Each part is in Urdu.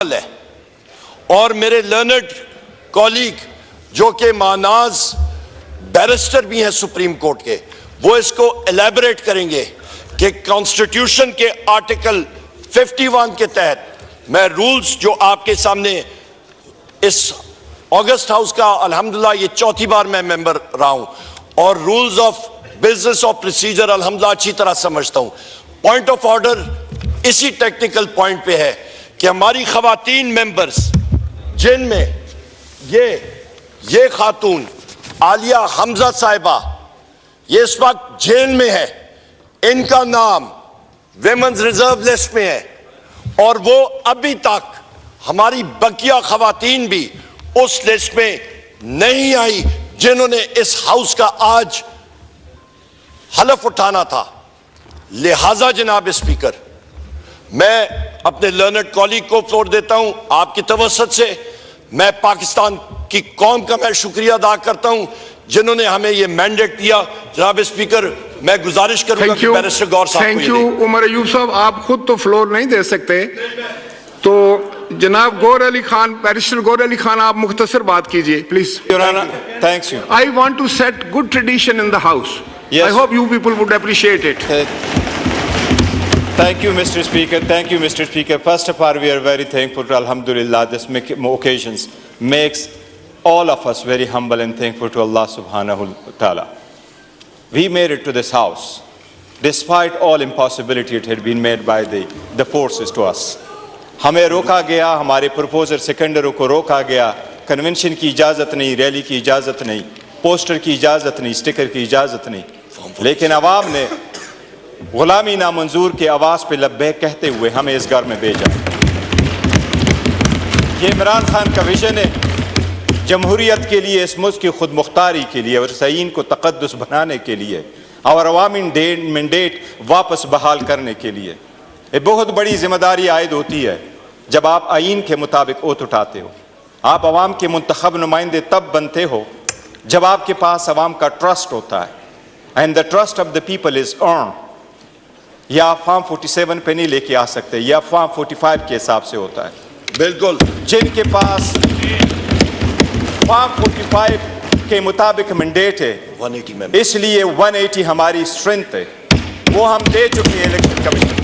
ہے اور میرے لرنڈ کولیگ جو کہ ماناز بیرسٹر بھی ہیں سپریم کورٹ کے، وہ اس کو ایلیبریٹ کریں گے کہ کانسٹیٹیوشن کے آرٹیکل 51 کے تحت میں رولز جو آپ کے سامنے اس اگست ہاؤس کا الحمدللہ یہ چوتھی بار میں ممبر رہا ہوں اور رولز آف بزنس اور پروسیجر الحمدللہ اچھی طرح سمجھتا ہوں. پوائنٹ آف آرڈر اسی ٹیکنیکل پوائنٹ پہ ہے کہ ہماری خواتین ممبرز جن میں یہ خاتون عالیہ حمزہ صاحبہ یہ اس وقت جیل میں ہے، ان کا نام ویمنز ریزرو لسٹ میں ہے اور وہ ابھی تک ہماری بقیہ خواتین بھی اس لسٹ میں نہیں آئی جنہوں نے اس ہاؤس کا آج حلف اٹھانا تھا. لہذا جناب اسپیکر، میں اپنے لرنڈ کولیگ کو فلور دیتا ہوں آپ کی توسط سے. میں پاکستان کی قوم کا میں شکریہ ادا کرتا ہوں جنہوں نے ہمیں یہ مینڈیٹ دیا. جناب اسپیکر، میں گزارش کروں گا کہ بیرسٹر گور صاحب کو یہ دیں. تھینک یو عمر ایوب صاحب، آپ خود تو فلور نہیں دے سکتے تو جناب گور علی خان، بیرسٹر گور علی خان، آپ مختصر بات کیجئے please. Thanks you. I want to set good tradition in the house. Yes. I hope you people would appreciate it. Thank you, Mr. Speaker. Thank you, Mr. Speaker. First of all, we are very thankful to Alhamdulillah. This occasions makes all of us very humble and thankful to Allah subhanahu wa ta'ala. We made it to this house. Despite all impossibility it had been made by the forces to us. ہمیں روکا گیا، ہمارے پروپوزر سیکنڈروں کو روکا گیا. کنونشن کی اجازت نہیں، ریلی کی اجازت نہیں، پوسٹر کی اجازت نہیں، سٹیکر کی اجازت نہیں. لیکن عوام نے غلامی نامنظور کے آواز پہ لبیک کہتے ہوئے ہمیں اس گھر میں بھیجا. یہ عمران خان کا ویژن ہے جمہوریت کے لیے، اس ملک کی خود مختاری کے لیے اور آئین کو تقدس بنانے کے لیے اور عوامی مینڈیٹ واپس بحال کرنے کے لیے. یہ بہت بڑی ذمہ داری عائد ہوتی ہے جب آپ آئین کے مطابق اوت اٹھاتے ہو. آپ عوام کے منتخب نمائندے تب بنتے ہو جب آپ کے پاس عوام کا ٹرسٹ ہوتا ہے. And the trust of the people is earn. یا آپ فارم 47 پہ نہیں لے کے آ سکتے، یا فارم 45 کے حساب سے ہوتا ہے. بالکل جن کے پاس فارم 45 کے مطابق مینڈیٹ ہے، 180 ممبر، اس لیے 180 ہماری اسٹرینتھ ہے، وہ ہم دے چکے ہیں الیکشن کمیشن.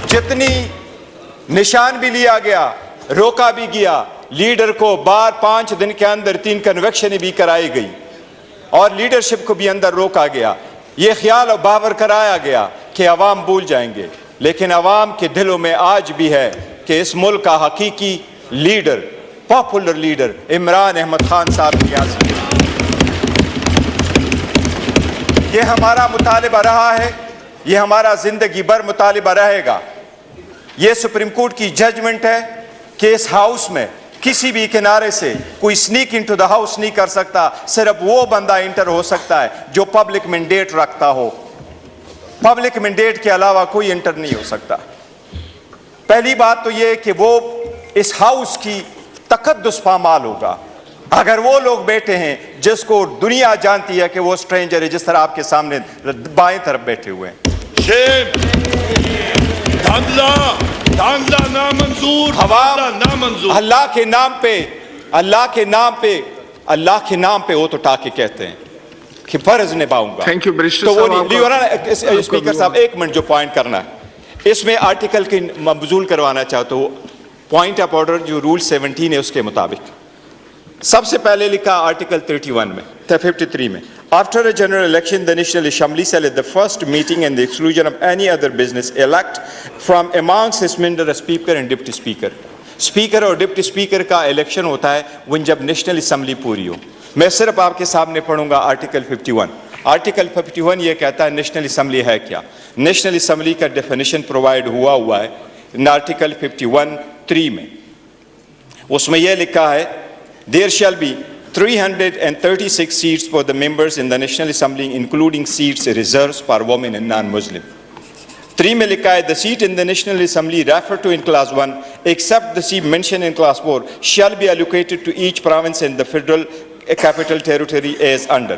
جتنی نشان بھی لیا گیا، روکا بھی گیا، لیڈر کو بار 5 دن کے اندر 3 کنویکشن بھی کرائی گئی اور لیڈرشپ کو بھی اندر روکا گیا. یہ خیال اور باور کرایا گیا کہ عوام بھول جائیں گے، لیکن عوام کے دلوں میں آج بھی ہے کہ اس ملک کا حقیقی leader, popular leader Imran Ahmad Khan صاحب نیازی. یہ ہمارا مطالبہ رہا ہے، یہ ہمارا زندگی بھر مطالبہ رہے گا. یہ سپریم کورٹ کی ججمنٹ ہے کہ اس ہاؤس میں کسی بھی کنارے سے کوئی سنیک انٹو دا ہاؤس نہیں کر سکتا. صرف وہ بندہ انٹر ہو سکتا ہے جو پبلک مینڈیٹ رکھتا ہو. پبلک مینڈیٹ کے علاوہ کوئی انٹر نہیں ہو سکتا. پہلی بات تو یہ کہ وہ اس ہاؤس کی تقدس پامال ہوگا اگر وہ لوگ بیٹھے ہیں جس کو دنیا جانتی ہے کہ وہ اسٹرینجر ہے، جس طرح آپ کے سامنے بائیں طرف بیٹھے ہوئے ہیں. اللہ کے نام پہ اوت اٹھا کے کہتے ہیں کہ فرض نبھاؤں گا. تھینک یو بیرسٹر صاحب. اسپیکر صاحب ایک منٹ جو پوائنٹ کرنا ہے اس میں آرٹیکل کی مبذول کروانا چاہتا ہوں. پوائنٹ آف آرڈر جو رول 17 ہے اس کے مطابق سب سے پہلے لکھا آرٹیکل 31 میں 53 میں After a general election, the National Assembly shall at the first meeting and the exclusion of any other business elect from amongst its members a speaker and deputy speaker. Speaker اور ڈپٹی اسپیکر کا الیکشن ہوتا ہے when جب نیشنل اسمبلی پوری ہو. میں صرف آپ کے سامنے پڑھوں گا آرٹیکل 51. آرٹیکل 51 یہ کہتا ہے نیشنل اسمبلی ہے کیا. نیشنل اسمبلی کا ڈیفینیشن پرووائڈ ہوا ہے آرٹیکل 51(3) میں. اس میں یہ لکھا ہے there shall be 336 seats for the members in the National Assembly, including seats reserved for women and non-Muslim. 3 میں لکھا ہے the seat in the National Assembly referred to in class 1 except the seat mentioned in class 4 shall be allocated to each province in the federal capital territory as under.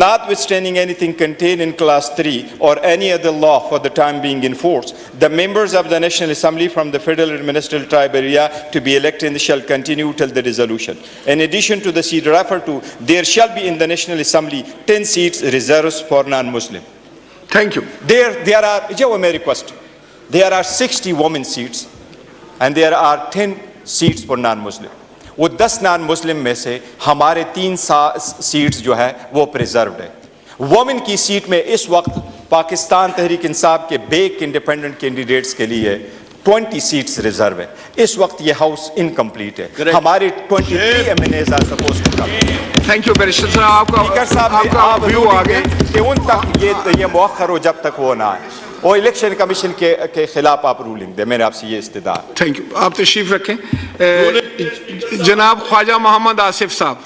notwithstanding anything contained in class 3 or any other law for the time being in force, the members of the National Assembly from the Federal Administrative Tribe area to be elected shall continue till the dissolution. In addition to the seat referred to, there shall be in the National Assembly 10 seats reserved for non-Muslim. Thank you. There are, jo my request, there are 60 women seats and there are 10 seats for non-Muslim. وہ 10 نان مسلم میں سے ہمارے 3 سیٹس جو ہے وہ پریزروڈ ہے. وومن کی سیٹ میں اس وقت پاکستان تحریک انصاف کے بیک انڈیپینڈنٹ کینڈیڈیٹس کے لیے 20 سیٹس ریزرو ہے. اس وقت یہ ہاؤس انکمپلیٹ ہے. ہمارے 23 MNAs are supposed to come. Thank you barrister صاحب. اسپیکر صاحب آپ ویو آگے کہ ان تک یہ مؤخر ہو جب تک وہ نہ آئے اور الیکشن کمیشن کے خلاف آپ رولنگ دیں. میں نے آپ سے یہ استدعا. Thank you. آپ تشریف رکھیں. جناب خواجہ محمد آصف صاحب.